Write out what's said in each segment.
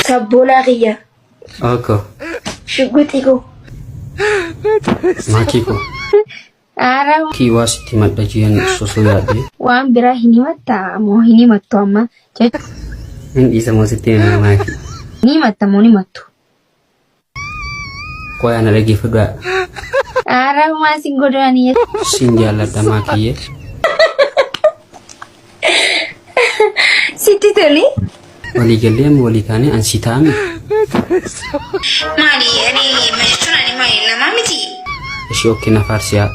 Sabbolariya. Oko. Shugutiku. Makiko. Ara Kiwasiti maddajiyan sosoyaade. waan biraa hinimatta moo hinimattu amma Min isa mositti maki. hinimatta moo hinimattu Koya na lagi fuda. Ara maa sin godhanii Sinjala damakiye. sitti toli Wali galem wali tani ansitami. maali ani majtuna ni maali lama miti Ishi okina farsiya.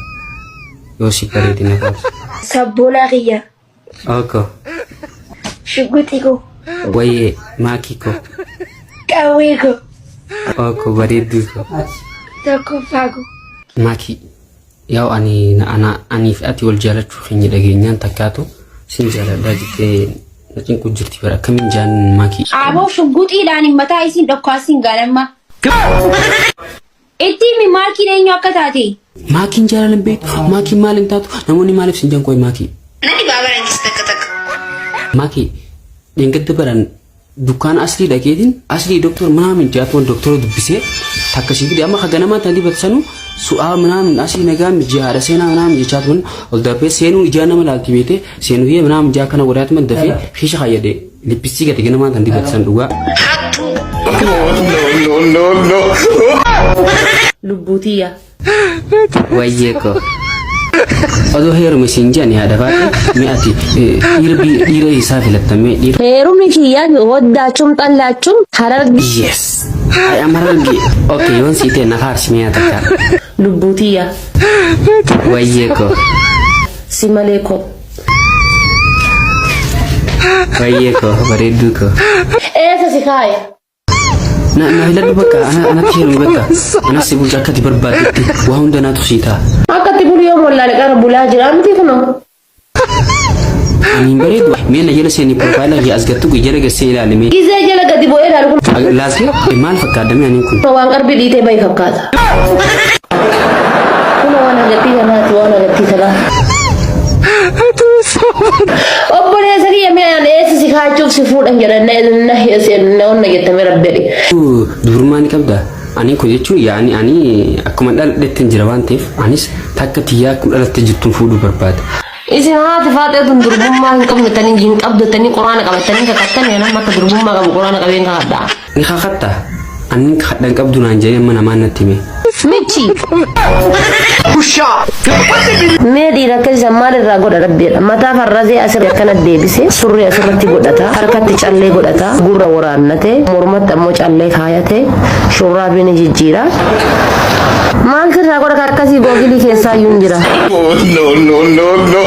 Yosi kariti na fars. Sabbolariya. Oko. Shugutiku. Waye makiko. Kaweko. Oko bariduko. Tokkoffaako. Maki. Yaw ani ati wal jaalachuu keenya dhageenyaan takkaatu sin jaaladhaa jettee nacin kun jirti bara kamin jaan maki. Aboo shugutiidhaan mataa isin dhokkaasiin gaalamma. Itti mi maakiin eenyu akka taate? Makiin jaalalan beektu makiin maal hin taatu namoonni maaliif sin jaan qoy maki. Nani baabaran kis takka takka. Maki dheengadda baran dukkaana asli dhageetiin asli doktor manaamin jaatuun doktora dubbisee takkasii fide amma haganamaa tan dibatsanu su'aa manaamin asli nagaam jahaadha seenaa manaamin jechaatuun ol darbee seenuu ijaa nama laalti beete seenuu hiyya manaamin jaa kana godhaatu man dafee hiisha hayyade lippistii gadi ganamaa tan dibatsan dhugaa. No. Lubbuutiyya. Wayyeko. Odoo heeruma siin jedhani haadha baate mi'ati dhiira isaa filattamee dhiira. Heerumni kiyyaan waddaachuun xallaachuun harargi. Yes. Ay amaralgi. Okay yoon siitee na faarsi mi'a takka. Lubbuutiyya. Wayyeko. Si malee ko. Wayyeko bareedduuko. Eessa si kaaya? Na filadu bakka anatti heerumu bakka anasi bulcha akkati barbaadetti waa hunda naatu siitaa. Akkatti bulu yoo mollaale qara bulaa jira miti kunoo. Ani bareedu mi'a jala seeni profaayila kee as gattu jala gassee ilaalame. Gizee jala gadi bu'ee ilaalu kun. Laasee maal fakkaadame ani kun. Waan qarbii dhiitee bayi fakkaata. Kunoo waan agartii kanaati waan agartii salaa. Obboleessa kiyya mi'aan eessa si kaachuuf si fuudhan jedhan na onna jettame rabbedhe. Durmaan qabda. Ani ko jechuun yaani ani akkuma dhaladhetti jira waan ta'eef anis takka tiyyaa akkuma dhalattee jirtuun fuudhuu barbaada. Isin haati faatee tun durbummaa hin qabdatanii hin qabdatanii quraana qabatanii kakattan yoo nama akka durbummaa qabu quraana qabeen kakadhaa. Ni kakatta. Ani kadhan qabdu naan jedhee amma namaan natti hime. Michi. Mee dhiira akkasii maalirraa godha rabbiidha. Mataa farrazee asirra akkana deebisee surree asirratti godhata. Harkatti callee godhata. Gurra waraannate. Mormatti ammoo callee kaayate. Shurraabii ni jijjiira. Maal sirraa godha akkasii googilii keessaa iyyuu hin jira. No.